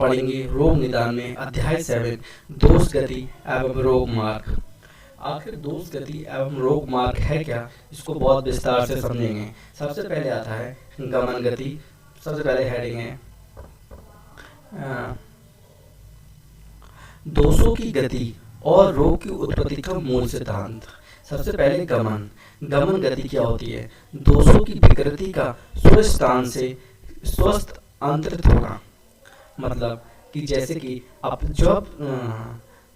पढ़ेंगे रोग निदान में अध्याय 7 दोष गति एवं रोग मार्ग। आखिर दोष गति एवं रोग मार्ग है क्या, इसको बहुत विस्तार से समझेंगे। सबसे पहले आता है गमन गति। सबसे पहले हेडिंग है दोषों की गति और रोग की उत्पत्ति का मूल सिद्धांत। सबसे पहले गमन। गमन गति क्या होती है? दोषों की विकृति का स्वस्थान से स्वस्थ अंतरित होना। मतलब कि जैसे कि अब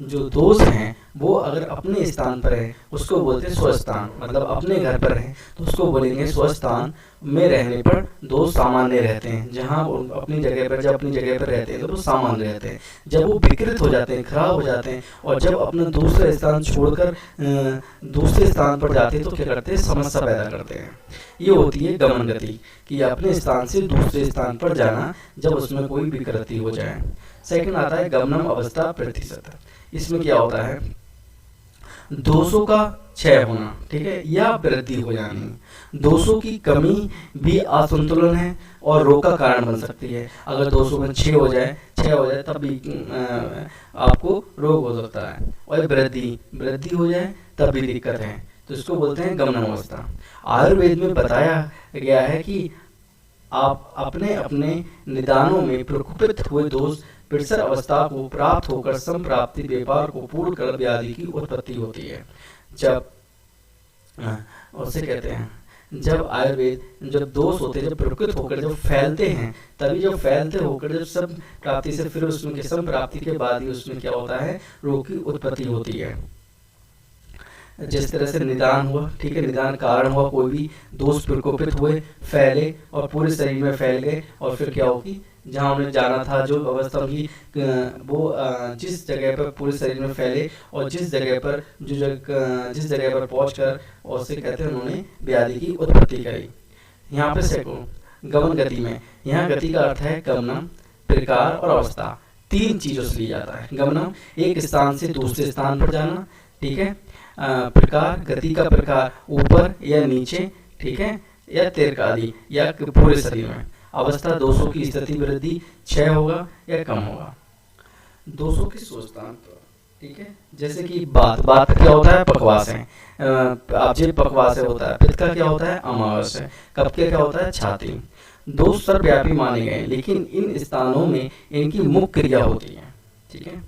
जो दोष हैं वो अगर अपने स्थान पर है उसको बोलते हैं स्वस्थान, मतलब अपने घर पर है तो उसको बोलेंगे स्वस्थान में रहने पर दोष सामान्य रहते हैं। जहाँ अपनी जगह पर जब अपनी जगह पर रहते हैं तो वो सामान्य रहते हैं। जब वो विकृत हो जाते हैं, खराब हो जाते हैं और जब अपना दूसरा स्थान छोड़कर दूसरे स्थान पर जाते हैं तो क्या करते हैं? समस्या पैदा करते हैं। ये होती है गमन गति, कि अपने स्थान से दूसरे स्थान पर जाना जब उसमें कोई विकृति हो जाए। सेकंड आता है गमनम अवस्था प्रतिशत। इसमें क्या होता है? दोषों का क्षय होना, ठीक है, या वृद्धि हो जानी। दोषों की कमी भी असंतुलन है और रोग का कारण बन सकती है। अगर दोषों में क्षय हो जाए तब भी आपको रोग हो सकता है। और वृद्धि हो जाए तब भी दिक्कत है, तो इसको बोलते हैं गमन अवस्था। आयुर्वेद में बताया गया है कि आप अपने अपने निदानों में प्रकोपित हुए दोष पिड़सर अवस्था को प्राप्त होकर संप्राप्ति व्यापार को पूर्ण कर व्याधि की उत्पत्ति होती है। जब उसे कहते हैं जब दोष होते हैं, जब प्रकृत होकर जब फैलते हैं, तभी जब फैलते होकर जब सब प्राप्ति से फिर उसमें संप्राप्ति के बाद ही उसमें क्या होता है? रोग की उत्पत्ति होती है। जिस तरह से निदान हुआ, ठीक है, निदान कारण हुआ, कोई भी दोष प्रकोपित हुए, फैले और पूरे शरीर में फैल गए और फिर क्या होगी? जहाँ उन्हें जाना था, जो अवस्था की वो जिस जगह पर पूरे शरीर में फैले और जिस जगह पर पहुंचकर और उसे कहते हैं उन्होंने व्याधि की उत्पत्ति करी। यहाँ पे सेकंड गमन गति में, यहाँ गति का अर्थ है गमनम, प्रकार और अवस्था। तीन चीजों से लिया जाता है। गमनम एक स्थान से दूसरे स्थान पर जाना, ठीक है। प्रकार गति का प्रकार ऊपर या नीचे, ठीक है, या तीर्थ आदि या पूरे शरीर में। अवस्था दोषों की स्थिति वृद्धि क्षय होगा या कम होगा। दोषों की स्वस्थान, ठीक है, जैसे कि बात क्या होता है? पकवास है। आप पकवास होता है। पित्त का क्या होता है? अमावस है। कफ का क्या होता है? छाती। दोष सर्वव्यापी माने गए, लेकिन इन स्थानों में इनकी मुख्य क्रिया होती है, ठीक है।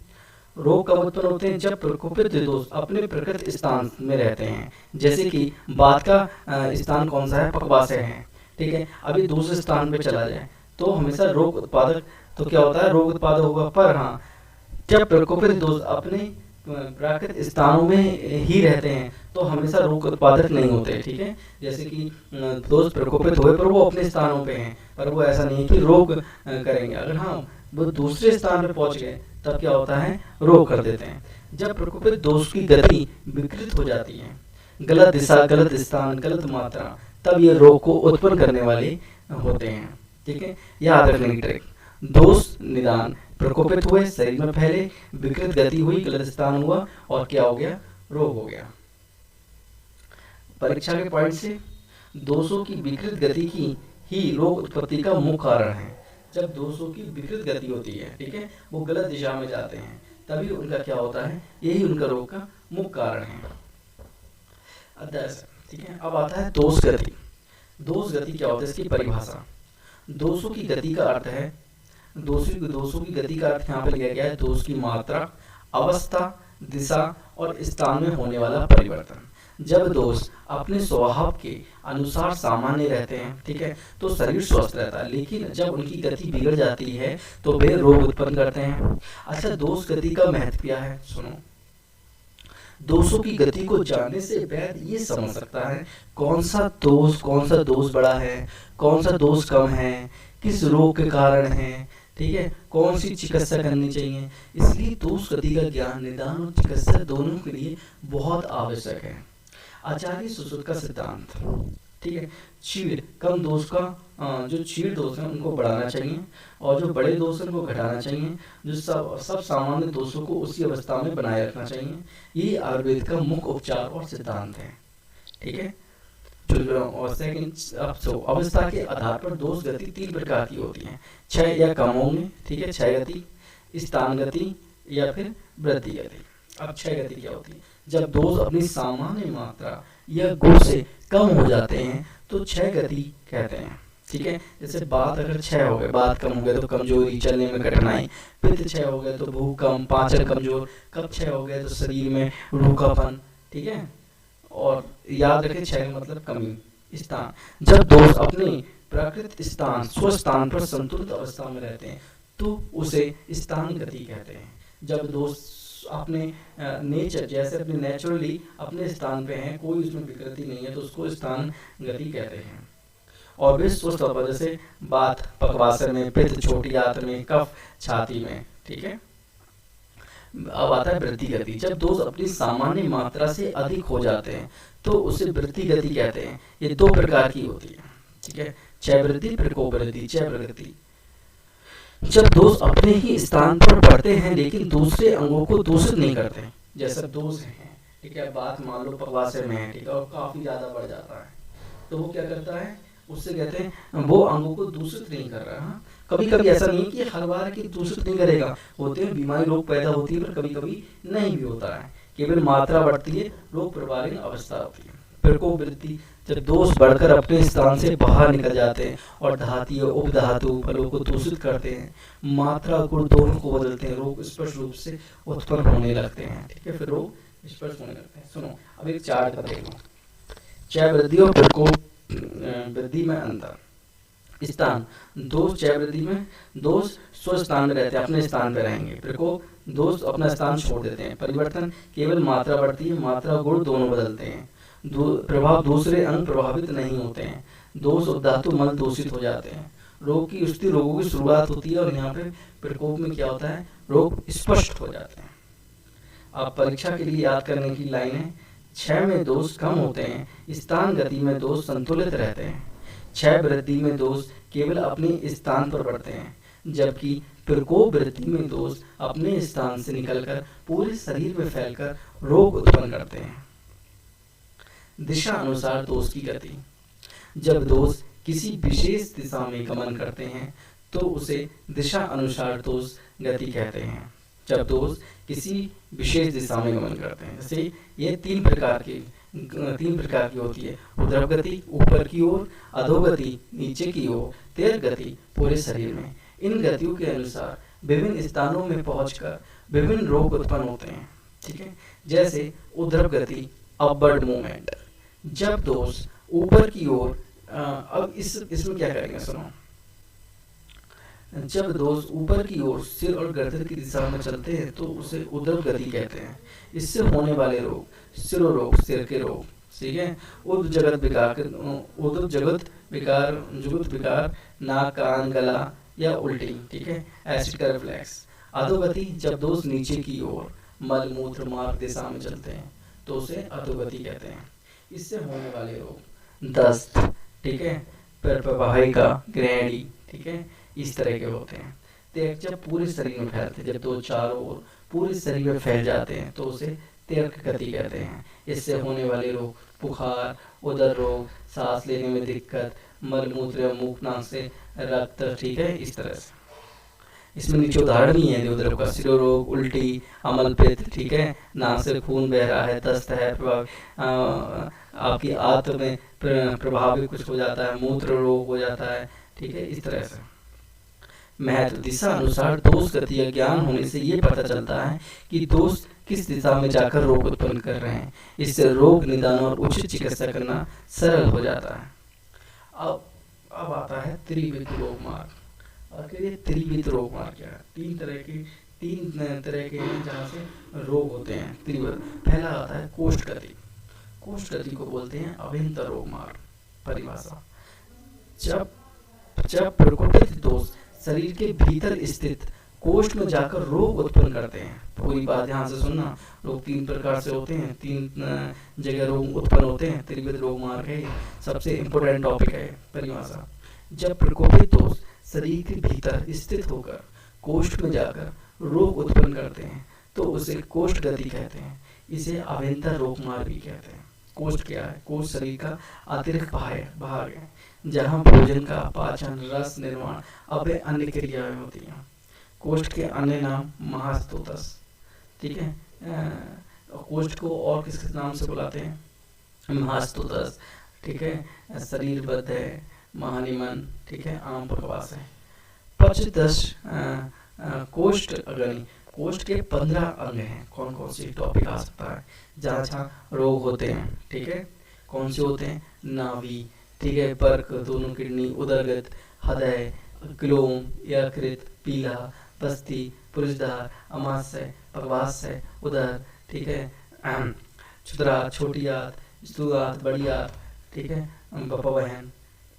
रोग कब उत्पन्न होते हैं? जब प्रकोपित दोष अपने प्रकृत स्थान में रहते हैं। जैसे कि बात का स्थान कौन सा है? पकवास है, ठीक है। अभी दूसरे स्थान पे चला जाए तो हमेशा रोग उत्पादक, तो क्या होता है? रोग उत्पादक होगा। पर हाँ, जब प्रकोपित दोष अपने प्राकृत स्थानों में ही रहते हैं तो हमेशा रोग उत्पादक नहीं होते, ठीक है। जैसे कि दोष प्रकोपित हुए पर वो अपने स्थानों पे हैं, पर वो ऐसा नहीं कि रोग करेंगे। अगर हाँ वो दूसरे स्थान पे पहुंच गए तब क्या होता है? रोग कर देते हैं। जब प्रकोपित दोष की गति विकृत हो जाती है, गलत दिशा, गलत स्थान, गलत मात्रा, तब ये रोग को उत्पन्न करने वाले होते हैं, ठीक है। याद रखने की ट्रिक, दोष निदान, प्रकोपित हुए, शरीर में फैले, विकृत गति हुई, गलत स्थान हुआ और क्या हो गया? रोग हो गया। परीक्षा के पॉइंट से दोषों की विकृत गति की ही रोग उत्पत्ति का मुख्य कारण है। जब दोषों की विकृत गति होती है, ठीक है, वो गलत दिशा में जाते हैं, तभी उनका क्या होता है? यही उनका रोग का मुख्य कारण है। अध्याय, ठीक है। अब आता है दोष गति। दोष गति क्या होता है? इसकी परिभाषा। दोषों की गति का अर्थ है, दोषों की गति का अर्थ यहाँ पे लिया गया है दोष की मात्रा, अवस्था, दिशा और स्थान में होने वाला परिवर्तन। जब दोष अपने स्वभाव के अनुसार सामान्य रहते हैं, ठीक है, तो शरीर स्वस्थ रहता है। लेकिन जब उनकी गति बिगड़ जाती है तो वे रोग उत्पन्न करते हैं। अच्छा, दोष गति का महत्व क्या है? सुनो, दोषों की गति को जानने से वैद्य ये समझ सकता है कौन सा दोष बड़ा है, कौन सा दोष कम है, किस रोग के कारण है, ठीक है, कौन सी चिकित्सा करनी चाहिए। इसलिए दोष गति का ज्ञान निदान और चिकित्सा दोनों के लिए बहुत आवश्यक है। आचार्य सुश्रुत का सिद्धांत, ठीक है, चीड़ कम दोष का, जो चीड़ दोष है उनको बढ़ाना चाहिए और जो बड़े दोष है उनको घटाना चाहिए। जो सब सामान्य दोषों को उसी अवस्था में बनाए रखना चाहिए। ये आयुर्वेद का मुख्य उपचार और सिद्धांत है, ठीक है। और सेकंड अवस्था के आधार पर दोष गति 3 प्रकार की होती है, क्षय या कम होंगे, ठीक है, क्षय गति, स्थान गति या फिर वृद्धि गति। अब क्षय गति क्या होती है? जब दोष अपनी सामान्य मात्रा या गुण से कम हो जाते हैं तो क्षय गति कहते हैं, ठीक है। जैसे बात अगर क्षय हो गए, बात कम हो गए तो कमजोरी, चलने में कठिनाई, पित्त क्षय हो गए तो भूख कम, पाचन कमजोर, कफ क्षय हो गए तो शरीर में रूखापन, ठीक है। और याद रखें क्षय मतलब कमी। स्थान, जब दोष अपने प्राकृत स्थान स्वस्थान पर संतुलित अवस्था में रहते हैं तो उसे स्थान गति कहते हैं। जब दोष अपने नेचर जैसे अपने नेचुरली अपने स्थान पे हैं, कोई उसमें विकृति नहीं है, तो उसको स्थान गति कहते हैं। और वे स्वस्थ अवस्था, जैसे बात पकवासन में, पित्त छोटी आंत में, कफ छाती में, ठीक है। अब आता है वृद्धि गति। जब दोष अपनी सामान्य मात्रा से अधिक हो जाते हैं तो उसे वृद्धि गति कहते हैं। ये 2 प्रकार की होती है, ठीक है, क्षय वृद्धि, प्रकोप वृद्धि, क्षय वृद्धि। जब दोष अपने ही स्थान पर बढ़ते हैं लेकिन दूसरे अंगों को दूषित नहीं करते, जैसे दोष है, ठीक है, बात मान लो पकवासे में है, ठीक है, और काफी ज्यादा बढ़ जाता है तो वो क्या करता है, उससे कहते हैं वो अंगों को दूषित नहीं कर रहा। कभी कभी ऐसा नहीं कि हर बार की दूषित नहीं करेगा, होते हैं बीमारी, रोग पैदा होती है, पर कभी कभी नहीं भी होता है, केवल मात्रा बढ़ती है, रोग प्रभावी अवस्था होती है। प्रकोप वृद्धि, जब दोष बढ़कर अपने स्थान से बाहर निकल जाते हैं और धातु उपधातु फलों को दूषित करते हैं, मात्रा गुण दोनों को बदलते हैं, रोग स्पष्ट रूप से उत्पन्न होने लगते हैं, ठीक है, फिर रोग स्पष्ट होने लगते हैं। सुनो अब एक चार्ट का देखो, क्षय वृद्धि और प्रकोप वृद्धि में अंतर। स्थान, दोष क्षय वृद्धि में दोष स्वस्थान में रहते हैं, अपने स्थान पे रहेंगे। प्रकोप, दोष अपना स्थान छोड़ देते हैं। परिवर्तन, केवल मात्रा बढ़ती है, मात्रा गुण दोनों बदलते हैं। प्रभाव, दूसरे अंग प्रभावित नहीं होते हैं। दोष और धातु मल दूषित हो जाते हैं। रोग की स्थिति, रोगों की शुरुआत होती है और यहाँ पे प्रकोप में क्या होता है, रोग स्पष्ट हो जाते हैं। अब परीक्षा के लिए याद करने की लाइन है, क्षय में दोष कम होते हैं, स्थान गति में दोष संतुलित रहते हैं। क्षय वृद्धि में दोष केवल अपने स्थान पर बढ़ते हैं, जबकि प्रकोप वृद्धि में दोष अपने स्थान से निकलकर पूरे शरीर में फैलकर रोग उत्पन्न करते हैं। दिशा अनुसार दोष की गति, जब दोष किसी विशेष दिशा में गमन करते हैं तो उसे दिशा अनुसार दोष गति कहते हैं। जब दोष किसी विशेष दिशा में गमन करते हैं, जैसे ये 3 प्रकार की होती है, ऊर्ध्व गति ऊपर की ओर, अधोगति नीचे की ओर, तेज गति पूरे शरीर में। इन गतियों के अनुसार विभिन्न स्थानों में पहुंचकर विभिन्न रोग उत्पन्न होते हैं, ठीक है। जैसे ऊर्ध्व गति, अपवर्ड मूवमेंट, जब दोष ऊपर की ओर, अब इसमें क्या करेंगे, सुनो, जब दोष ऊपर की ओर सिर और गर्दन की दिशा में चलते हैं तो उसे ऊर्ध्व गति कहते हैं। इससे होने वाले रोग, सिरोरोग, सिर के रोग, ठीक है, ऊर्ध्व जगत विकार, जुगत विकार, नाक, कान, गला या उल्टी, ठीक है, एसिड का रिफ्लेक्स। अधोगति, जब दोष नीचे की ओर मल मूत्र मार्ग दिशा में चलते हैं तो उसे अधोगति कहते हैं। इससे होने वाले रोग, दस्त, ठीक है, प्रवाहिका, ग्रहणी, ठीक है, इस तरह के होते हैं। तेग, जब पूरे शरीर में फैलते हैं, जब दो चारों ओर पूरे शरीर में फैल जाते हैं तो उसे तेग गति कहते हैं। इससे होने वाले रोग, बुखार, उदर रोग, सांस लेने में दिक्कत, मल मूत्र, मुख नाक से रक्त, ठीक है, इस तरह से। इसमें नीचे उदाहरण ही है उदर का, सिरोरोग, उल्टी, अमल पित्त, ठीक है, नाक से खून बह रहा है, दस्त है, आपकी आंत में प्रभावित कुछ हो जाता है, मूत्र रोग हो जाता है, ठीक है, इस तरह से। महत्व, दिशा अनुसार दोष गति या ज्ञान होने से ये पता चलता है कि दोष किस दिशा में जाकर रोग उत्पन्न कर रहे हैं। इससे रोग निदान और उचित चिकित्सा करना सरल हो जाता है। अब आता है त्रिविध रोग मार्ग। आखिर ये त्रिविध रोग मार्ग क्या है? तीन तरह के जहाँ से रोग होते हैं त्रिविध। पहला आता है कोष्ठ गति। कोष्ठ गति को बोलते हैं अभिंतर रोग मार्ग। परिभाषा, जब प्रकोपित दोष शरीर के भीतर स्थित कोष्ठ में जाकर रोग उत्पन्न करते हैं। पूरी बात ध्यान से सुनना। रोग 3 प्रकार से होते हैं, 3 जगह रोग उत्पन्न होते हैं। त्रिविध रोग मार्ग है, सबसे इम्पोर्टेंट टॉपिक है। परिभाषा, जब प्रकोपित दोष शरीर के भीतर स्थित होकर कोष्ठ में जाकर रोग उत्पन्न करते हैं तो उसे कोष्ठ गति कहते हैं। इसे अभिंतर रोग मार्ग भी कहते हैं। कोष्ठ क्या है? कोष्ठ शरीर का अतिरिक्त भाग है जहाँ भोजन का पाचन, रस निर्माण, अवय अन्य क्रियाएं होती हैं। कोष्ठ के अन्य नाम महास्तोतस, ठीक है। कोष्ठ को और किस नाम से बुलाते हैं? महास्तोतस, ठीक है। शरीरबद्ध है, महानिमन, ठीक है, आम प्रवास है। पचदश कोष्ठ अग्नि। कोष्ठ के 15 अंग हैं। कौन कौन से टॉपिक आ सकता है जहाँ जहाँ रोग होते हैं, ठीक है। कौन से होते हैं? नाभि, ठीक है, पर्क, दोनों किडनी, उदरगत, हृदय, क्लोम, यकृत, पीला, बस्ती, पुरुषदार, अमाशय, पक्वाशय, उदर, ठीक है, क्षुद्रांत, छोटी आंत, स्थूलांत, बड़ी आंत, ठीक है, बपवहन।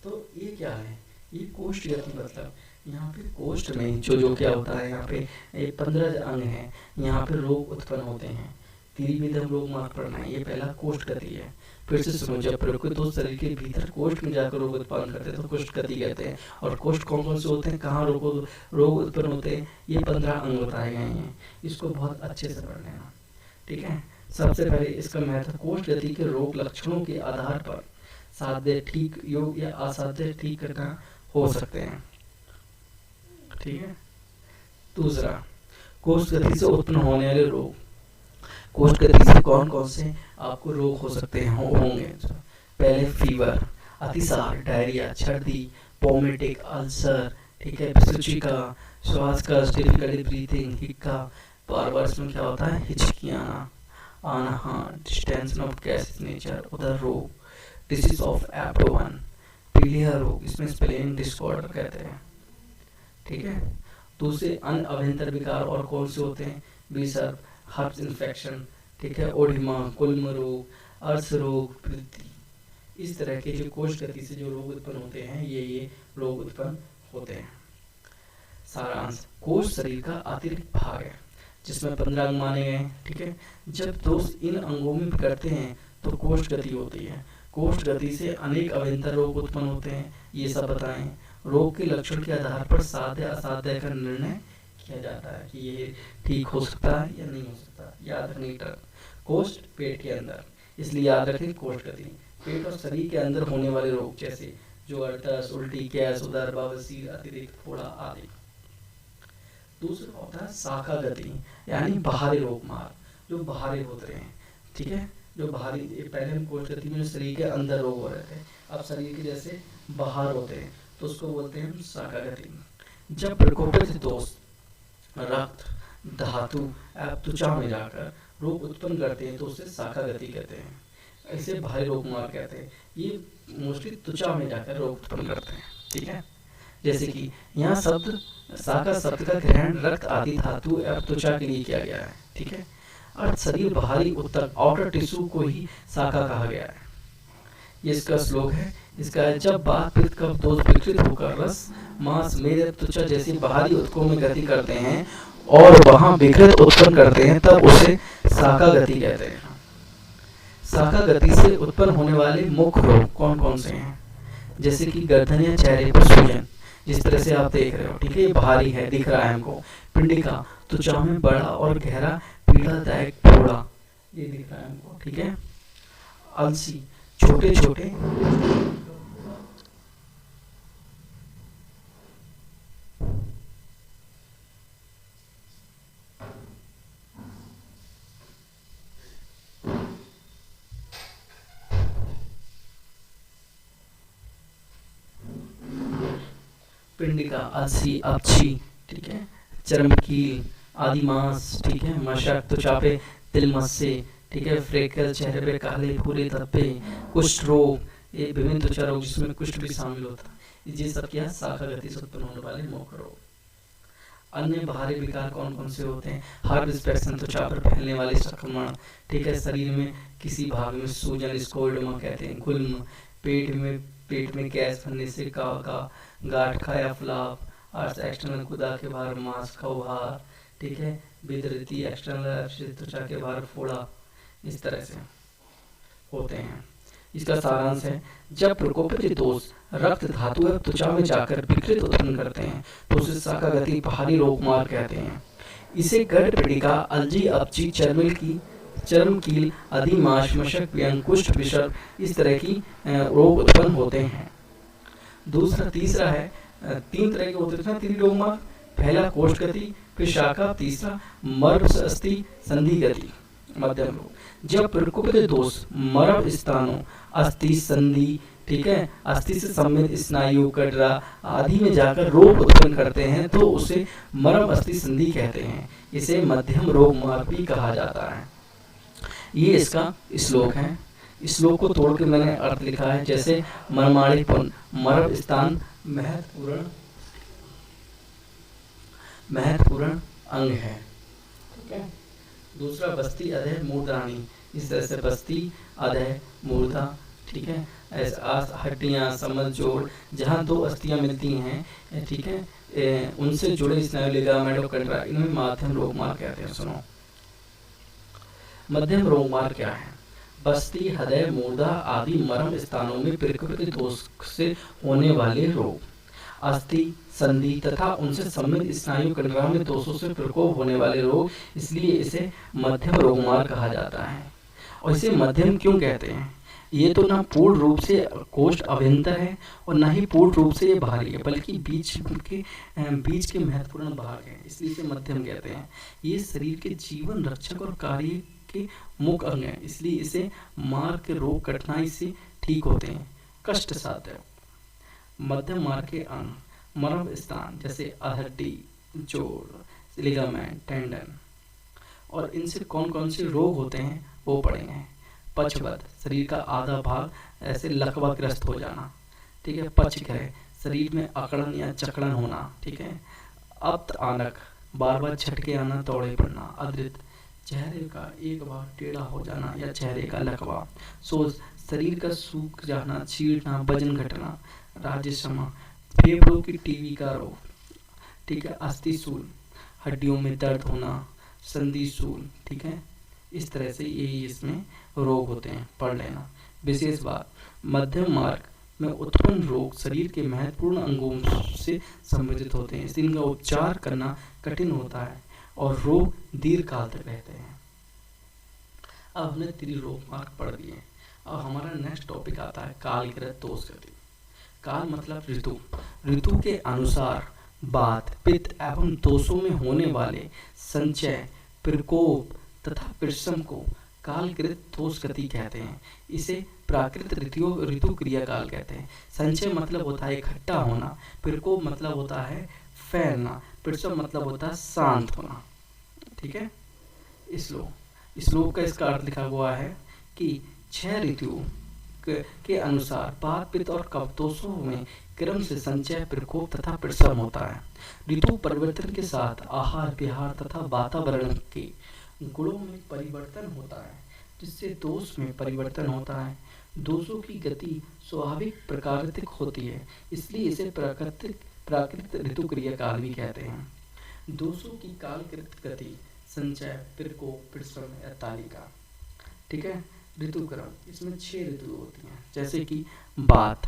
तो ये क्या है? ये कोष्ठ गति, मतलब यहाँ पे कोष्ठ में जो क्या होता है, यहाँ पे 15 अंग हैं, यहाँ पे रोग उत्पन्न होते हैं। त्रिविधम रोग मार्ग पढ़ना है, ये पहला कोष्ठ गति है। फिर से सुनो, जब प्रकृति तो शरीर के भीतर कोष्ठ में जाकर रोग उत्पन्न करते हैं तो कोष्ठ गति कहते हैं। और कोष्ठ कौन कौन से होते हैं, कहाँ रोग उत्पन्न होते हैं, ये 15 अंग बताए गए हैं। इसको बहुत अच्छे से पढ़ लेना, ठीक है। सबसे पहले इसका महत्व, कोष्ठ गति के रोग लक्षणों के आधार पर साध्य ठीक योग या असाध्य ठीक करना हो सकते हैं, ठीक है। दूसरा, कोष्ठ गति से उत्पन्न होने वाले रोग। कोष्ठ गति से कौन कौन से आपको रोग हो सकते हैं, होंगे? पहले फीवर, अतिसार, डायरिया, छर्दी, पोमेटिक अल्सर, ठीक है, सूचिका, श्वास कष्ट, डिफिकल्टी ब्रीथिंग, हिक्का, बार में क्या होता है, हिचकी आना, डिस्टेंशन ऑफ गैस नेचर, उदर रोग, डिसीज ऑफ एब्डोमेन, पीलिया रोग, इसमें स्पेलिंग डिसऑर्डर कहते हैं, ठीक है। दूसरे अन्य अभ्यंतर विकार और कौन से होते हैं? विसर्प, हर्प्स इन्फेक्शन, ठीक है, ओडिमा, कुल्म रोग, अर्श रोग, वृद्धि। इस तरह के जो कोष्ठ गति से जो रोग उत्पन्न होते हैं, ये रोग उत्पन्न होते हैं। सारांश, कोष्ठ शरीर का अतिरिक्त भाग है जिसमें 15 अंग माने गए, ठीक है। जब दोष इन अंगों में बिगड़ते हैं तो कोष्ठ गति होती है। कोष्ठ गति से अनेक अभ्यंतर रोग उत्पन्न होते हैं, ये सब बताएं। रोग के लक्षण के आधार पर साध्य असाध्य का निर्णय किया जाता है कि ये ठीक हो सकता है या नहीं हो सकता। याद रखने की तरफ, कोष्ठ पेट के अंदर, इसलिए याद रखें कोष्ठ गति। पेट और शरीर के अंदर होने वाले रोग जैसे जो अल्टस, उल्टी, गैस, उदर, बवासीर, अतिरिक्त फोड़ा आदि। दूसरा होता है शाखा गति, यानी बाहरी रोग मार्ग, जो बाहरी होते हैं, ठीक है, जो बाहरी। पहले हम कोष्ठ गति में शरीर के अंदर रोग हो रहे थे, अब शरीर के जैसे बाहर होते हैं तो उसको बोलते हैं हम शाखा गति। जब प्रकोपित दोष रक्त, धातु, त्वचा में जाकर रोग उत्पन्न करते हैं तो उसे शाखा गति कहते हैं। ऐसे बाहरी रोग मार्ग कहते हैं। ये मोस्टली त्वचा में जाकर रोग उत्पन्न करते हैं, ठीक है। जैसे कि यहाँ शब्द शाखा शब्द का ग्रहण रक्त आदि धातु एवं त्वचा के लिए किया गया है, ठीक है। अर्थ शरीर बाहरी उत्तक आउटर टिश्यू को ही शाखा कहा गया है। ये इसका श्लोक है। इसका है, जब बात पित्त कफ दोष विकृत होकर रस, मांस, मेद, त्वचा जैसी बाहरी उत्तकों में गति करते हैं और वहां विकृत उत्पन्न करते हैं तब उसे शाखा गति कहते हैं। शाखा गति से उत्पन्न होने वाले मुख्य रोग कौन कौन से हैं? जैसे कि गर्दन या चेहरे पर सूजन, जिस तरह से आप देख रहे हो, ठीक है, ये बाहरी है, दिख रहा है हमको। पिंडिका, त्वचा में बड़ा और गहरा पीड़ादायक फोड़ा, ये दिख रहा है हमको, ठीक है। अलसी, छोटे छोटे पिंडिका, अलसी, अपची, ठीक है, चर्मकील, आदिमांस, ठीक है, मशक, त्वचा पे तिलमस्से, ठीक है, फ्रेकल, चेहरे पे काले भूरे धब्बे, कुष्ठ रोग, ये विभिन्न त्वचा रोग जिसमें कुष्ठ भी शामिल होता है। ये सब क्या है? शाखा गति से उत्पन्न होने वाले मुख्य रोग। अन्य बाहरी विकार कौन कौन से होते हैं? हर्प इन्फेक्शन, त्वचा पर फैलने वाले संक्रमण, ठीक है, शरीर में किसी भाग में सूजन, इसको ओल्डमा कहते हैं। गुल्म, पेट में गैस बनने से का गांठ का या फलाव, अर्थ एक्सटर्नल गुदा के बाहर मांस का उभार, ठीक है, विदृति, एक्सटर्नल त्वचा के बाहर फोड़ा, इस तरह से होते हैं। इसका सारांश है, जब प्रकोपित दोष रक्त, धातु एवं त्वचा में जाकर विकृत उत्पन्न करते हैं तो उसे शाखा गति बाहरी रोग मार्ग कहते हैं। इसे गढ़ पिंडिका, अलजी, अपची, चर्म कील, अधिमाश, मशक, व्यंकुष्ठ, विषर, इस तरह की रोग उत्पन्न होते हैं। तीसरा है, 3 तरह के होते हैं त्रि रोग मार्ग। पहला कोष्ठ गति, फिर शाखा, तीसरा मर्भ अस्थि संधि गति, मध्यम रोग। जब प्रकोपित दोष मर्भ स्थानों, अस्थि, संधि, ठीक है, अस्थि से संबंधित स्नायु, कटरा आदि में जाकर रोग उत्पन्न करते हैं तो उसे मर्भ अस्थि संधि कहते हैं। इसे मध्यम रोग मार्ग भी कहा जाता है। ये इसका श्लोक है। श्लोक को तोड़ के मैंने अर्थ लिखा है, जैसे मर्माणिपुन मर्भ स्थान महत्वपूर्ण अंग है, ठीक है। दूसरा बस्ती, अधः, मूर्धानी, इस तरह से बस्ती, अधः, मूर्धा, ठीक है, ऐसा हड्डियां, समझ, जोड़, जहाँ 2 अस्थियां मिलती हैं, ठीक है, उनसे जुड़े स्नायु, लिगामेंट और कटरा, इनमें मध्यम रोग मार्ग कहते हैं। सुनो, मध्यम रोग मार्ग क्या है? बस्ती, हृदय, मूर्धा आदि मर्म स्थानों में प्रकृति दोष से होने वाले रोग, अस्थि, संधि तथा उनसे संबंधित स्नायु कंडरा में दोषों से प्रकोप होने वाले रोग, इसलिए इसे मध्यम रोग मार्ग कहा जाता है। और इसे मध्यम क्यों कहते हैं? ये तो ना पूर्ण रूप से कोष्ठ अभ्यंतर है और ना ही पूर्ण रूप से ये बाहरी है, बल्कि बीच के महत्वपूर्ण भाग है, इसलिए इसे मध्यम कहते हैं। ये शरीर के जीवन रक्षक और कार्य के मुख्य अंग है, इसलिए इसे मार्ग के रोग कठिनाई से ठीक होते हैं, कष्ट साध्य। मध्यम मार्ग के अंग मर्म स्थान जैसे हड्डी, जोड़, लिगामेंट, टेंडन, और इनसे कौन कौन से रोग होते हैं वो पढ़ेंगे। पक्षवद, शरीर का आधा भाग ऐसे लकवाग्रस्त हो जाना, ठीक है। पक्षग्रह, शरीर में अकड़न या चकड़न होना, ठीक है। अप्त आनक, बार बार झटके आना, तौड़े पड़ना। अदृत, चेहरे का एक भाग टेढ़ा हो जाना या चेहरे का लकवा। सोज, शरीर का सूख जाना, छीड़ना, वजन घटना। राजसमा, फेफड़ों की टीबी का रोग, ठीक है। अस्थिसूल, हड्डियों में दर्द होना। संधिसूल, ठीक है। इस तरह से यही इसमें रोग होते हैं, पढ़ लेना। विशेष बात, मध्यम मार्ग में उत्पन्न रोग शरीर के महत्वपूर्ण अंगों से संबंधित होते हैं, इसलिए इनका उपचार करना कठिन होता है और रोग दीर्घ काल तक रहते हैं। अब हमने त्रिरोग मार्ग पढ़ दिए। अब हमारा नेक्स्ट टॉपिक आता है कालकृत दोष गति। काल मतलब ऋतु। ऋतु के अनुसार बात, पित्त एवं दोषों में होने वाले संचय, प्रकोप तथा परिश्रम को कालकृत दोष गति कहते हैं। इसे प्राकृत ऋतु क्रिया काल कहते हैं। संचय मतलब होता है इकट्ठा होना, प्रकोप मतलब होता है फैलना, परिश्रम मतलब होता है शांत होना, ठीक है। श्लोक का इसका अर्थ लिखा हुआ है कि 6 ऋतुओं के अनुसार बात, पित्त और कफ दोषों में क्रम से संचय, प्रकोप तथा परिश्रम होता है। ऋतु परिवर्तन के साथ आहार विहार तथा वातावरण के गुणों में परिवर्तन होता है, जिससे दोष में परिवर्तन होता है। दोषों की गति स्वाभाविक प्राकृतिक होती है, इसलिए इसे प्राकृतिक ऋतु क्रिया काल भी कहते हैं। दोषों की कालकृत गति संचय, प्रकोप, परिश्रम या तालिका, ठीक है। ऋतुक्रम, इसमें 6 ऋतु होती हैं, जैसे कि बात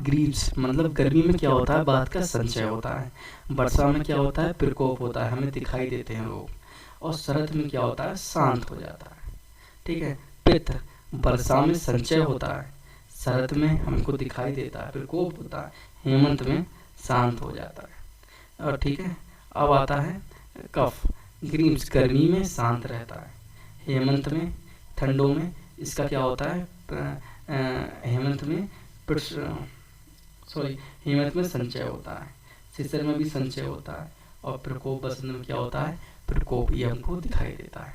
ग्रीव्स मतलब गर्मी में क्या होता है, बात का संचय होता है। वर्षा में क्या होता है, प्रकोप होता है, हमें दिखाई देते हैं लोग। और शरद में क्या होता है, शांत हो जाता है, ठीक है। पित्त, वर्षा में संचय होता है, शरद में हमको दिखाई देता है, प्रकोप होता है, हेमंत में शांत हो जाता है। और ठीक है, अब आता है कफ। ग्रीव्स गर्मी में शांत रहता है, हेमंत में, ठंडों में इसका क्या होता है, हेमंत में संचय होता है, शिशिर में भी संचय होता है, और प्रकोप बसंत में क्या होता है, प्रकोप, ये हमको दिखाई देता है।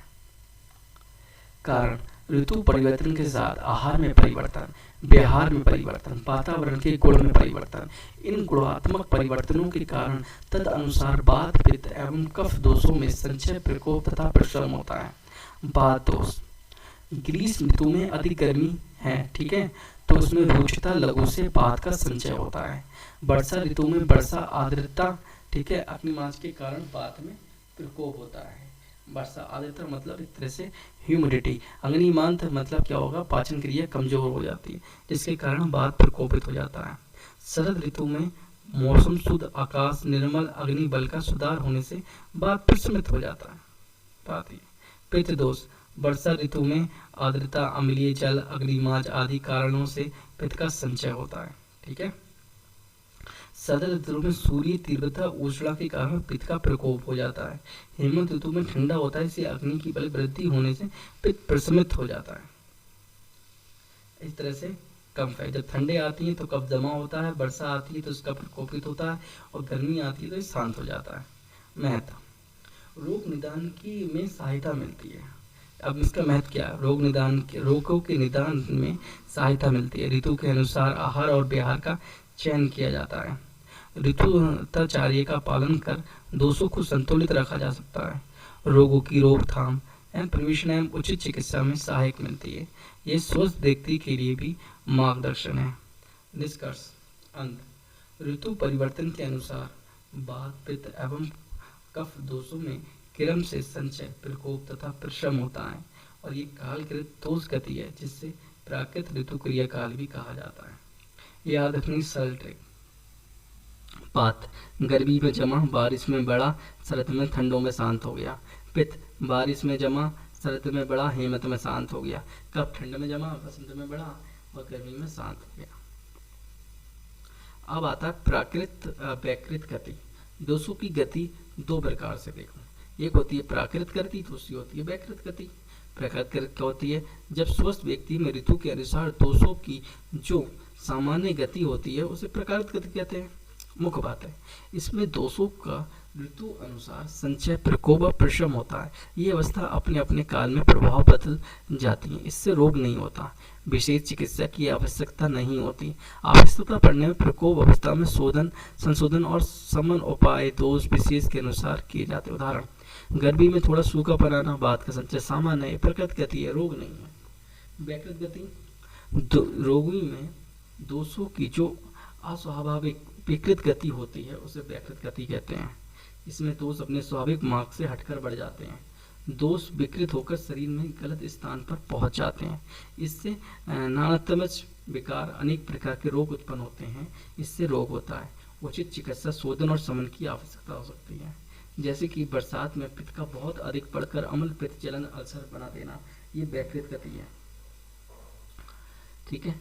कारण, ऋतु परिवर्तन के साथ आहार में परिवर्तन, व्यवहार में परिवर्तन, वातावरण के गुण में परिवर्तन। इन गुणात्मक परिवर्तनों के कारण तद अनुसार बात, पित्त एवं कफ दोषों में संचय, प्रकोप तथा परिश्रम होता है। बात दोष, ग्रीष्म ऋतु में अधिक गर्मी है, ठीक है, तो उसमें रुक्षता लघु से बात का संचय होता है। वर्षा ऋतु में वर्षा आर्द्रता, ठीक है, अग्निमांस के कारण बात में प्रकोप होता है। वर्षा आर्द्रता मतलब एक तरह से ह्यूमिडिटी, अग्निमांत मतलब क्या होगा, पाचन क्रिया कमजोर हो जाती है, जिसके कारण बात प्रकोपित हो जाता है। शरद ऋतु में मौसम शुद्ध, आकाश निर्मल, अग्नि बल का सुधार होने से बात प्रशमित हो जाता है। बात पित्त दोष, वर्षा ऋतु में आर्द्रता, अम्लीय जल, अग्निमाज आदि कारणों से पित्त का संचय होता है। ठीक है। शरद ऋतु में सूर्य तीव्रता ऊष्मा के कारण पित्त का प्रकोप हो जाता है। हेमंत ऋतु में ठंडा होता है, इससे अग्नि की बल वृद्धि होने से पित्त प्रशमित हो जाता है। इस तरह से कम है। जब ठंडे आती है तो कफ जमा होता है, वर्षा आती है तो उसका प्रकोपित होता है, और गर्मी आती है तो शांत हो जाता है। महत्व, रोग निदान की में सहायता मिलती है। अब इसका महत्व क्या है? रोगों के निदान में सहायता मिलती है। ऋतु के अनुसार आहार और विहार का चयन किया जाता है। ऋतुचार्य का पालन कर दोषों को संतुलित रखा जा सकता है। रोगों की रोकथाम एवं प्रिवेशन एवं उचित चिकित्सा में सहायक मिलती है। ये स्वस्थ व्यक्ति के लिए भी मार्गदर्शन है। निष्कर्ष, अंत, ऋतु परिवर्तन के अनुसार वात, पित्त एवं कफ दोषों में क्रम से संचय, प्रकोप तथा प्रशम होता है, और ये कालकृत दोष गति है, जिससे प्राकृत ऋतु क्रिया काल भी कहा जाता है। याद रखनी सरल ट्रिक। वात, गर्मी में जमा, बारिश में बड़ा, शरद में ठंडों में शांत हो गया। पित्त, बारिश में जमा, शरद में बड़ा, हेमंत में शांत हो गया। कफ, ठंड में जमा, बसंत में बड़ा और गर्मी में शांत हो गया। अब आता है प्राकृत वैकृत गति। दोषों की गति दो प्रकार से देखो, एक होती है प्राकृत गति, दूसरी होती है वैकृत गति। प्राकृत गति क्या होती है? जब स्वस्थ व्यक्ति में ऋतु के अनुसार दोषों की जो सामान्य गति होती है उसे प्राकृत गति कहते हैं। मुख्य बात है, इसमें दोषों का ऋतु अनुसार संचय, प्रकोप और प्रशम होता है। ये अवस्था अपने अपने काल में प्रभाव बदल जाती है, इससे रोग नहीं होता, विशेष चिकित्सा की आवश्यकता नहीं होती। आवश्यकता पड़ने में प्रकोप अवस्था में संशोधन और समन उपाय दोष विशेष के अनुसार किए जाते। उदाहरण, गर्मी में थोड़ा सूखा पड़ना, वात का संचय सामान्य है, प्रकृत गति है, रोग नहीं है। वैकृत गति, रोगी में दोषों की जो अस्वाभाविक विकृत गति होती है उसे वैकृत गति कहते हैं। इसमें दोष अपने स्वाभाविक मार्ग से हटकर बढ़ जाते हैं। दोष विकृत होकर शरीर में गलत स्थान पर पहुंच जाते हैं। इससे नानात्मज विकार, अनेक प्रकार के रोग उत्पन्न होते हैं। इससे रोग होता है। उचित चिकित्सा, शोधन और समन की आवश्यकता हो सकती है। जैसे कि बरसात में पित्त का बहुत अधिक बढ़कर अम्ल पित्त, जलन, अल्सर बना देना, ये वैकृत गति है। ठीक है।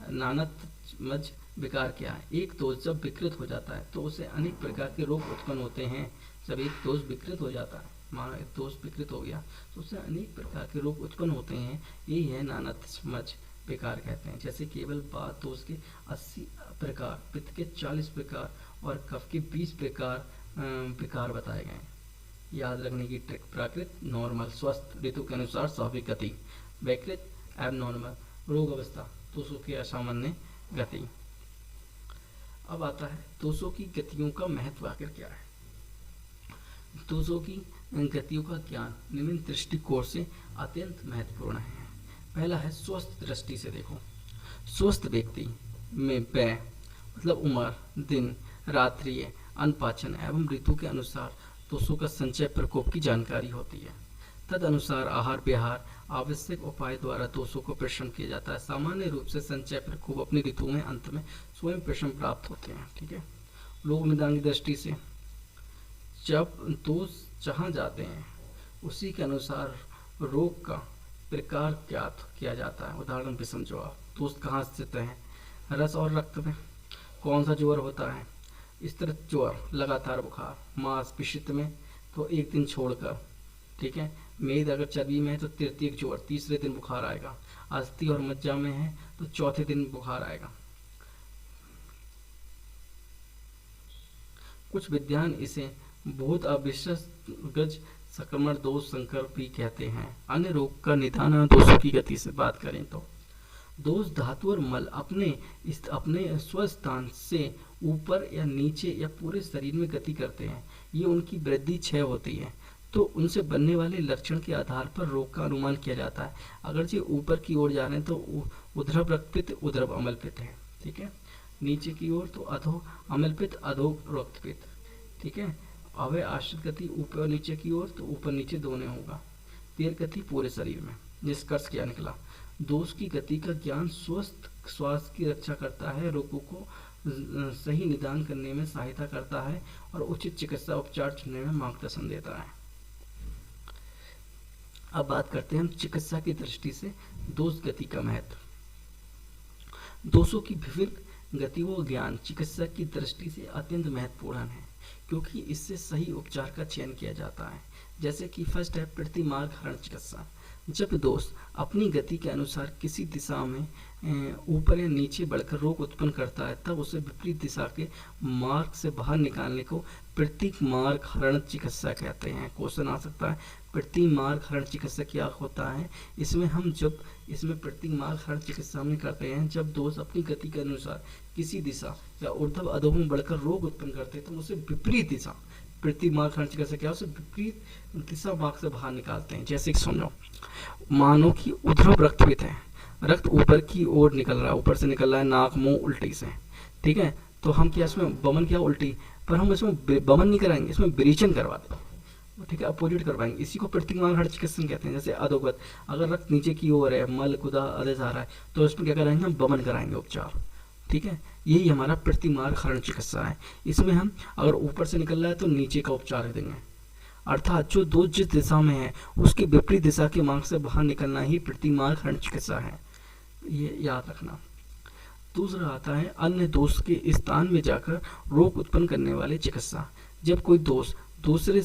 नानात्मज विकार क्या है? एक दोष जब विकृत हो जाता है तो उसे अनेक प्रकार के रोग उत्पन्न होते हैं। जब एक दोष विकृत हो जाता है, मानो एक दोष विकृत हो गया तो उससे अनेक प्रकार के रोग उत्पन्न होते हैं। यही है नानात्मज विकार कहते हैं। जैसे केवल वात दोष के 80 प्रकार, पित्त के 40 प्रकार और कफ के 20 प्रकार विकार बताए गए। याद रखने की ट्रिक, प्राकृत नॉर्मल स्वस्थ, ऋतु के अनुसार स्वाभाविक गति। वैकृत एबनॉर्मल रोग अवस्था, दोषों की असामान्य गति। अब आता है दोषों की गतियों का महत्व आखिर क्या है। दोषों की गतियों का ज्ञान निम्न दृष्टिकोण से अत्यंत महत्वपूर्ण है। पहला है स्वस्थ दृष्टि से देखो। स्वस्थ व्यक्ति में व्यय मतलब उम्र, दिन, रात्रि, अनपाचन एवं ऋतु के अनुसार दोषों का संचय, प्रकोप की जानकारी होती है। तद अनुसार आहार विहार आवश्यक उपाय द्वारा दोषों को प्रशम किया जाता है। सामान्य रूप से संचय, प्रकोप अपनी ऋतु में अंत में स्वयं प्रशम प्राप्त होते हैं। ठीक है। रोग निदान की दृष्टि से जब दोष जहाँ जाते हैं उसी के अनुसार रोग का प्रकार ज्ञात किया जाता है। उदाहरण भी समझो आप, दोष कहाँ स्थित है? रस और रक्त में। कौन सा ज्वर होता है? इस तरह ज्वर, लगातार बुखार। मांस पिशित में तो एक दिन छोड़कर। ठीक है। मेद अगर चर्बी में है तो तृतीय ज्वर, तीसरे दिन बुखार आएगा। अस्थि और मज्जा में है तो चौथे दिन बुखार आएगा। कुछ विद्वान इसे बहुत अविश्वसनीय संक्रमण दोष संकर भी कहते हैं। अन्य रोग का निदान और दोषों की गति से बात करें तो दोष धातु और मल अपने स्वस्थान से ऊपर या नीचे या पूरे शरीर में गति करते हैं। ये उनकी वृद्धि क्षय होती है, तो उनसे बनने वाले लक्षण के आधार पर रोग का अनुमान किया जाता है। अगर ये ऊपर की ओर जा रहे हैं तो उद्रव रक्तपित्त, उद्रव अम्लपित्त है। ठीक है। नीचे की ओर तो अधो अम्लपित्त, अधो रक्तपित्त। ठीक है। अवय आश्रित गति ऊपर नीचे की ओर तो ऊपर नीचे दोनों होगा। तीव्र गति पूरे शरीर में। निष्कर्ष क्या निकला? दोष की गति का ज्ञान स्वस्थ स्वास्थ्य की रक्षा करता है, रोगों को सही निदान करने में सहायता करता है और उचित चिकित्सा उपचार चुनने में मार्गदर्शन देता है। अब बात करते हैं हम चिकित्सा की दृष्टि से दोष गति का महत्व। दोषों की विभिन्न गतियों का ज्ञान चिकित्सा की दृष्टि से अत्यंत महत्वपूर्ण है, क्योंकि इससे सही उपचार का चयन किया जाता है। जैसे कि फर्स्ट है प्रतिमार्ग हरण चिकित्सा। जब दोष अपनी गति के अनुसार किसी दिशा में ऊपर या नीचे बढ़कर रोग उत्पन्न करता है, तब उसे विपरीत दिशा के मार्ग से बाहर निकालने को प्रतिमार्ग हरण चिकित्सा कहते हैं। क्वेश्चन आ सकता है प्रतिमार्ग हरण चिकित्सा क्या होता है। इसमें प्रतिमार्ग हरण चिकित्सा में करते हैं जब दोष अपनी गति के अनुसार किसी दिशा या ऊर्ध्व अधो में बढ़कर रोग उत्पन्न करते हैं, तो उसे विपरीत दिशा प्रतिमार्ग हरण चिकित्सा क्या उसे विपरीत दिशा मार्ग से बाहर निकालते हैं। जैसे कि समझो, मानो कि ऊर्ध्व रक्तपित है, रक्त ऊपर की ओर निकल रहा है, ऊपर से निकल रहा है नाक मुंह उल्टी से, ठीक है। तो हम क्या इसमें बमन क्या उल्टी, पर हम इसमें बमन नहीं कराएंगे, इसमें विरेचन करवा देंगे, ठीक है, अपोजिट करवाएंगे। इसी को प्रतिमार्ग हरण चिकित्सा कहते हैं। जैसे अधोगत, अगर रक्त नीचे की ओर है, मल गुदा आदेश आ रहा है, तो इसमें क्या कराएंगे हम बमन कराएंगे उपचार, ठीक है। यही हमारा प्रतिमार्ग हरण चिकित्सा है। इसमें हम अगर ऊपर से निकल रहा है तो नीचे का उपचार देंगे, अर्थात जो दोष जिस दिशा में है उसकी विपरीत दिशा के मार्ग से बाहर निकलना ही प्रतिमार्ग हरण चिकित्सा है, ये याद रखना। दूसरा आता है अन्य दोष के स्थान में जाकर रोग उत्पन्न करने वाले चिकित्सा। जब कोई दोष दूसरे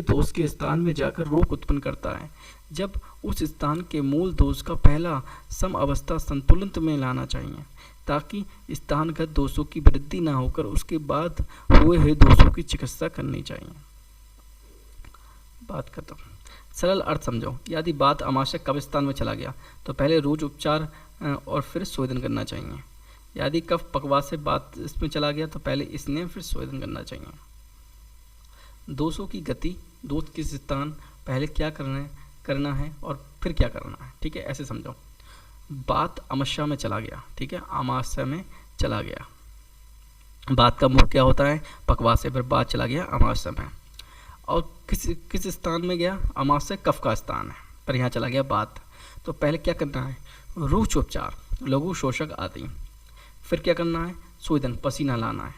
दोष के स्थान में जाकर रोग उत्पन्न करता है, जब उस स्थान के मूल दोष का पहला सम अवस्था संतुलन में लाना चाहिए, ताकि स्थानगत दोषों की वृद्धि न होकर उसके बाद हुए दोषों की चिकित्सा करनी चाहिए। बात खत्म। सरल अर्थ समझो। यदि बात आमाशय कफ स्थान में चला गया तो पहले रोज उपचार और फिर स्वेदन करना चाहिए। यदि कफ पकवास से बात इसमें चला गया तो पहले स्नेह फिर स्वेदन करना चाहिए। दोषों की गति, दोष किस स्थान, पहले क्या करना है और फिर क्या करना है, ठीक है, ऐसे समझो। बात आमाशय में चला गया, ठीक है, आमाशय में चला गया, बात का मुख क्या होता है पकवास से, फिर बात चला गया आमाशय में, और किस स्थान में गया, आमाशय कफ का स्थान है, पर यहाँ चला गया बात, तो पहले क्या करना है रुच उपचार, लघु शोषक आदि, फिर क्या करना है स्वेदन पसीना लाना है।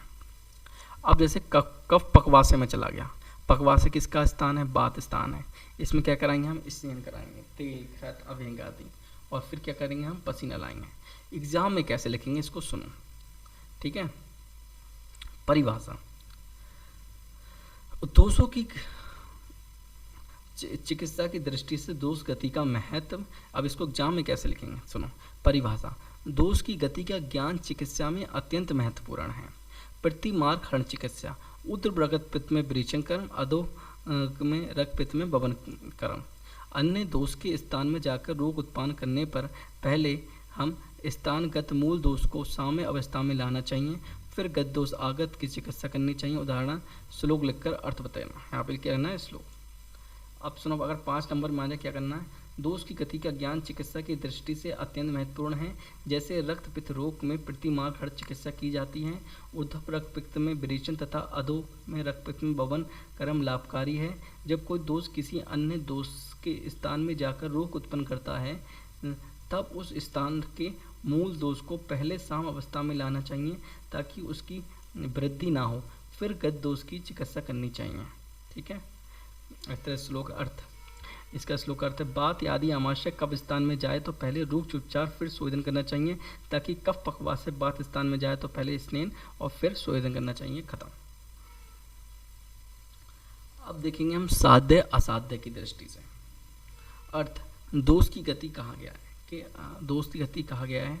अब जैसे कफ पकवासे में चला गया, पकवासे किसका स्थान है, बात स्थान है, इसमें क्या कराएंगे हम स्नान कराएंगे, तेल खत अभ्यंग आदि, और फिर क्या करेंगे हम पसीना लाएंगे। एग्जाम में कैसे लिखेंगे इसको सुनो, ठीक है। परिभाषा, दोषों की चिकित्सा की दृष्टि से दोष गति का महत्व, अब इसको एग्जाम में कैसे लिखेंगे सुनो। परिभाषा, दोष की गति का ज्ञान चिकित्सा में अत्यंत महत्वपूर्ण है। प्रतिमार्ग हरण चिकित्सा, ऊर्ध्व रक्तपित्त में विरेचन कर्म, अधो में रक्तपित्त में बवन कर्म। अन्य दोष के स्थान में जाकर रोग उत्पन्न करने पर पहले हम स्थानगत मूल दोष को साम्य अवस्था में लाना चाहिए, फिर गत दोष आगत की चिकित्सा करनी चाहिए। उदाहरण श्लोक लिखकर अर्थ बताना, यहाँ पे क्या करना है श्लोक। अब सुनो, अगर 5 नंबर में आ जाए क्या करना है, दोष की गति का ज्ञान चिकित्सा की दृष्टि से अत्यंत महत्वपूर्ण है। जैसे रक्तपित्त रोग में प्रतिमार्ग हरण चिकित्सा की जाती है, ऊर्ध्व रक्तपित्त में विरेचन तथा अधो में रक्तपित्त में बवन कर्म लाभकारी है। जब कोई दोष किसी अन्य दोष के स्थान में जाकर रोग उत्पन्न करता है, तब उस स्थान के मूल दोष को पहले साम अवस्था में लाना चाहिए, ताकि उसकी वृद्धि ना हो, फिर गत दोष की चिकित्सा करनी चाहिए, ठीक है। इस तरह श्लोक अर्थ, इसका श्लोक अर्थ है, बात यदि आमाशय कफ स्थान में जाए तो पहले रूक्ष उपचार फिर स्वेदन करना चाहिए, ताकि कफ पकवास से बात स्थान में जाए तो पहले स्नेन और फिर स्वेदन करना चाहिए। खत्म। अब देखेंगे हम साध्य असाध्य की दृष्टि से। अर्थ, दोष की गति कहा गया है कि दोष की गति कहा गया है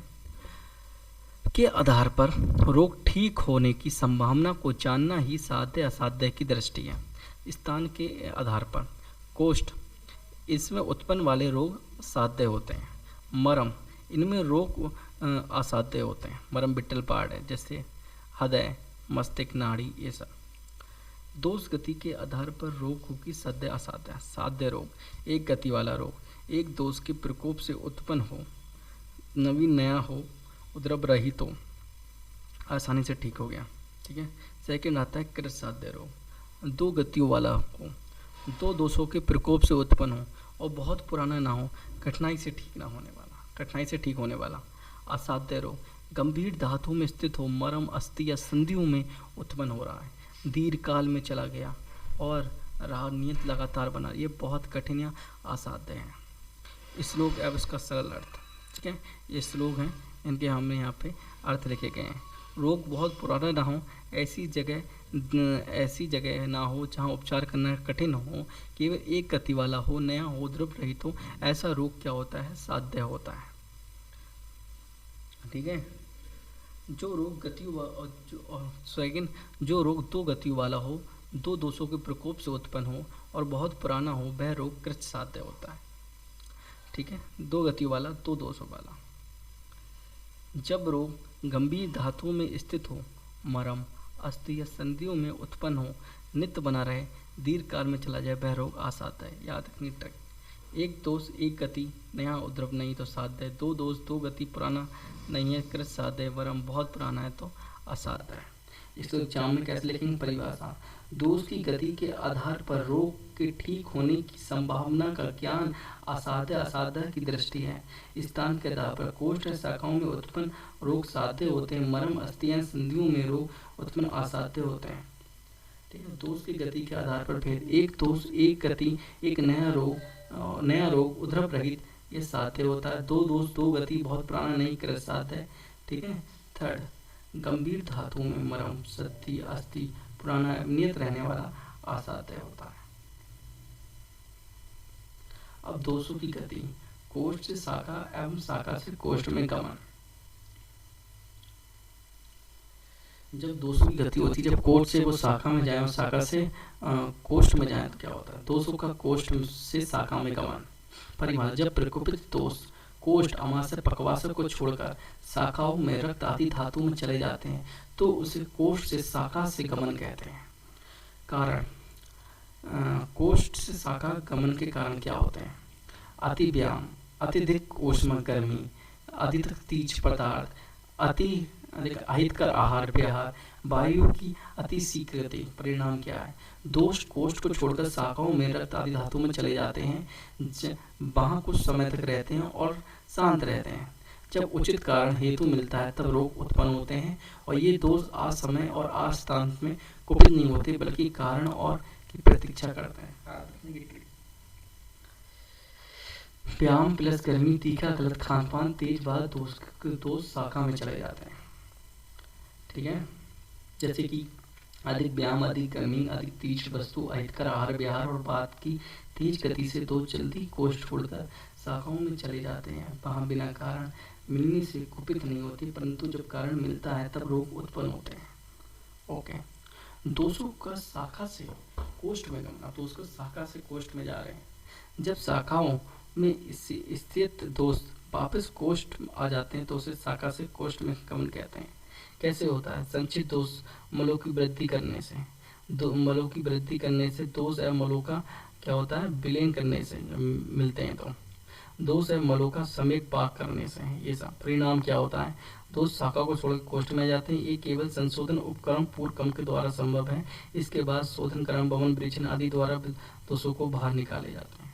के आधार पर रोग ठीक होने की संभावना को जानना ही साध्य असाध्य की दृष्टि है। स्थान के आधार पर कोष्ठ, इसमें उत्पन्न वाले रोग साध्य होते हैं। मरम, इनमें रोग असाध्य होते हैं। मरम बिट्टल पार्ट है, जैसे हृदय मस्तिष्क नाड़ी, ये सब। दोष गति के आधार पर रोग होगी साध्य असाध्य। साध्य रोग, एक गति वाला रोग, एक दोष के प्रकोप से उत्पन्न हो, नवीन नया हो, उद्रव रहित हो, आसानी से ठीक हो गया, ठीक है। सेकंड आता है कृत साध्य रोग, दो गतियों वाला हो, दो दोषों के प्रकोप से उत्पन्न हो और बहुत पुराना ना हो, कठिनाई से ठीक होने वाला। असाध्य रोग, गंभीर धातु में स्थित हो, मरम अस्थि या संधियों में उत्पन्न हो रहा है, दीर्घ काल में चला गया और रहा, नियत लगातार बना। ये बहुत कठिन या असाध्य है। श्लोक अब इसका सरल अर्थ, ठीक है, ये श्लोक हैं, इनके हमने यहाँ पे अर्थ लिखे गए हैं। रोग बहुत पुराना ना हो, ऐसी जगह ना हो जहाँ उपचार करना कठिन हो, केवल एक गति वाला हो, नया हो, द्रव रहित हो, ऐसा रोग क्या होता है? साध्य होता है। ठीक है। जो रोग जो रोग दो गतियों वाला हो, दो दोषों के प्रकोप से उत्पन्न हो और बहुत पुराना हो, वह रोग कृत साध्य होता है। ठीक है, दो गतियों वाला, दो दोषों वाला। जब रोग गंभीर धातुओं में स्थित हो, मरम, अस्थि या संधियों में उत्पन्न हो, नित्य बना रहे, दीर्घ काल में चला जाए, वह रोग असाध्य है। याद रखनी ट्रिक। एक दोष एक गति, नया उद्रव नहीं तो साध्य है। दो दोष दो गति, पुराना नहीं है, कृत साध्य है। वरम बहुत पुराना है तो असाध्य है। इसको एग्जाम में कैसे लिखेंगे? परिभाषा। दोष की गति के आधार पर रोग के ठीक होने की संभावना का ज्ञान असाध्य की दृष्टि है। स्थान के आधार पर कोष्ठ शाखाओं में उत्पन्न रोग साध्य होते हैं, मर्म अस्थियां संधियों में रोग उत्पन्न असाध्य होते हैं। ठीक है, दोष की गति के आधार पर भेद। एक दोष एक गति, एक नया रोग उद्रव रहित, ये साध्य होता है। दो दोष दो गति, बहुत पुराना नहीं, कृत साध्य है। ठीक है। थर्ड, गंभीर धातुओं में मरम, सत्ती, अस्थि, पुराना नियत रहने वाला, असाध्य होता है। अब दोषों की गति, कोष्ठ से शाखा एवं शाखा से कोष्ठ में गमन। जब दोषों की गति होती है, जब कोष्ठ से वो शाखा में जाए और शाखा से कोष्ठ में जाए, तो क्या होता है? दोषों का कोष्ठ से शाखा में गमन। परिभाषा। जब प्रकोपित दोष कोष्ठ, अमाशय, पक्वाशय को छोड़कर शाखाओं में रक्त आदि धातु में चले जाते हैं तो उसे कोष्ठ से शाखा से गमन कहते हैं। कारण, कोष्ठ से शाखा गमन के कारण क्या होते हैं? अति व्यायाम, अत्यधिक ऊष्मा गर्मी, अधिक तीज पदार्थ, अधिक अहितकर आहार विहार, वायु की अति शीघ्रता। परिणाम क्या है? दोष कोष्ठ को छोड़कर शाखाओं में रक्त आदि धातु में चले जाते हैं, वहां कुछ समय तक रहते हैं और शांत रहते हैं। जब उचित कारण हेतु मिलता है तब रोग उत्पन्न होते हैं, और ये दोष असमय और अस्थान में कुपित नहीं होते, बल्कि कारण और की प्रतीक्षा करते हैं। व्यायाम प्लस गर्मी, तीखा गलत खान पान, तेज बात, दोष शाखा में चले जाते हैं। ठीक है, जैसे कि अधिक व्यायाम, अधिक गर्मी, अधिक तीज वस्तु, अहितकर आहार विहार और बात की तेज गति से दोष जल्दी कोष्ठ छोड़कर शाखाओं में चले जाते हैं। वहाँ बिना कारण मिलने से कुपित नहीं होते, परंतु जब कारण मिलता है तब रोग उत्पन्न होते हैं। ओके, दोषों का शाखा से कोष्ठ में गमन। दोष का शाखा से कोष्ठ में जा रहे हैं। जब शाखाओं में स्थित दोष वापस कोष्ठ आ जाते हैं तो उसे शाखा से कोष्ठ में गमन कहते हैं। कैसे होता है? संचित दोष मलों की वृद्धि करने से, मलों की वृद्धि करने से दोष एवं मलों का क्या होता है? विलयन करने से मिलते हैं। तो दोष एवं मलों का समेत पाक करने से, ये सब परिणाम क्या होता है? दोष शाखा को छोड़कर कोष्ठ में जाते हैं। ये केवल संशोधन उपकरण पूर्व क्रम के द्वारा संभव है। इसके बाद शोधन क्रम, भवन, विरेचन आदि द्वारा दोषों को बाहर निकाले जाते हैं।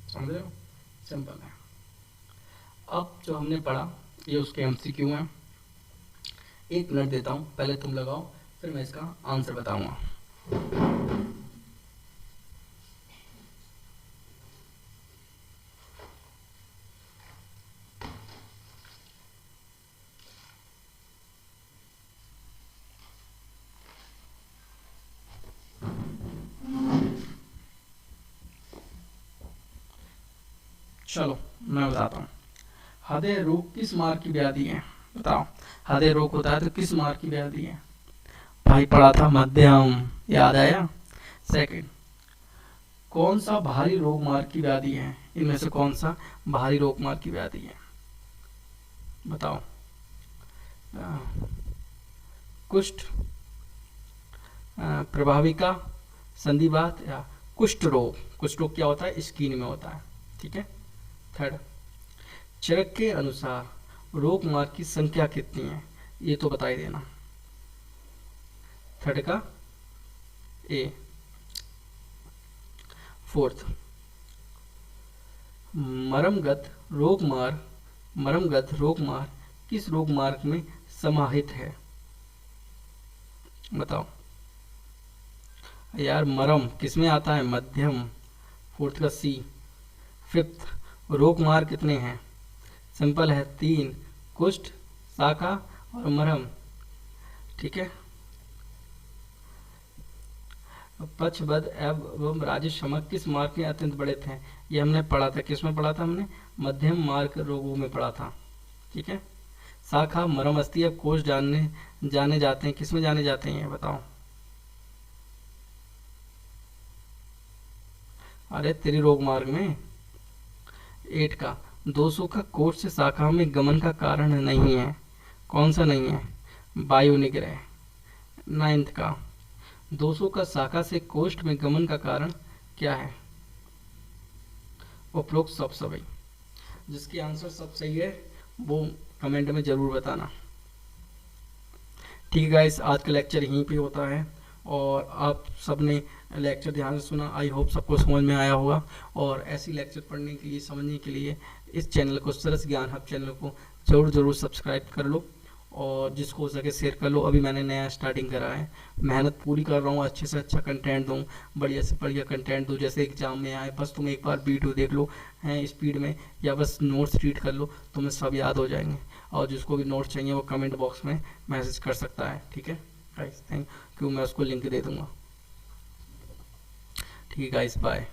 समझ रहे हो? सिंपल है। अब जो हमने पढ़ा ये उसके एमसीक्यू हैं। 1 मिनट देता हूँ, पहले तुम लगाओ, फिर मैं इसका आंसर बताऊंगा। चलो मैं बताता हूँ। हृदय रोग किस मार्ग की व्याधि है? बताओ, हृदय रोग होता है तो किस मार्ग की व्याधि है? भाई पढ़ा था मध्यम, याद आया? सेकंड, कौन सा भारी रोग मार्ग की व्याधि है? इनमें से कौन सा भारी रोग मार्ग की व्याधि है? बताओ। कुष्ठ, प्रभाविका, संधिवात या कुष्ठ रोग? कुष्ठ रोग क्या होता है? स्किन में होता है। ठीक है। थर्ड, चरक के अनुसार रोग मार्ग की संख्या कितनी है? ये तो बता ही देना। थर्ड का ए। फोर्थ, मरमगत रोग मार्ग किस रोग मार्ग में समाहित है? बताओ। यार मरम किस में आता है? मध्यम। फोर्थ का सी। फिफ्थ, रोग मार्ग कितने हैं? सिंपल है, 3, कुष्ठ, शाखा और मरम। ठीक है। पक्षबद्ध एवं राजशमक किस मार्ग में अत्यंत बड़े थे? ये हमने पढ़ा था, किस में पढ़ा था हमने? मध्यम मार्ग रोगों में पढ़ा था। ठीक है। शाखा, मरम, अस्थि, अब कोष जाने जाते हैं, किस में जाने जाते हैं ये बताओ? अरे तेरी रोग मार्ग में। 8 का, दोषों का कोष से शाखा में गमन का कारण नहीं है। कौन सा नहीं है? वायु निग्रह। 9 का, दोषों का शाखा से कोष्ठ में गमन का कारण क्या है? उपरोक्त सब सभी। जिसकी आंसर सब सही है वो कमेंट में जरूर बताना। ठीक है गाइस, आज का लेक्चर यहीं पे होता है और आप सबने लेक्चर ध्यान से सुना। आई होप सबको समझ में आया होगा। और ऐसी लेक्चर पढ़ने के लिए, समझने के लिए इस चैनल को, सरस ज्ञान हब चैनल को जरूर सब्सक्राइब कर लो और जिसको हो सके शेयर कर लो। अभी मैंने नया स्टार्टिंग करा है, मेहनत पूरी कर रहा हूँ, अच्छे से अच्छा कंटेंट दूँ, बढ़िया से बढ़िया कंटेंट दूँ जैसे एग्जाम में आए। बस तुम एक बार वीडियो देख लो हैं स्पीड में, या बस नोट्स रीड कर लो, तुम्हें सब याद हो जाएंगे। और जिसको भी नोट्स चाहिए वो कमेंट बॉक्स में मैसेज कर सकता है। ठीक है गाइस, थैंक यू, मैं उसको लिंक दे दूँगा। ठीक है गाइस, बाय।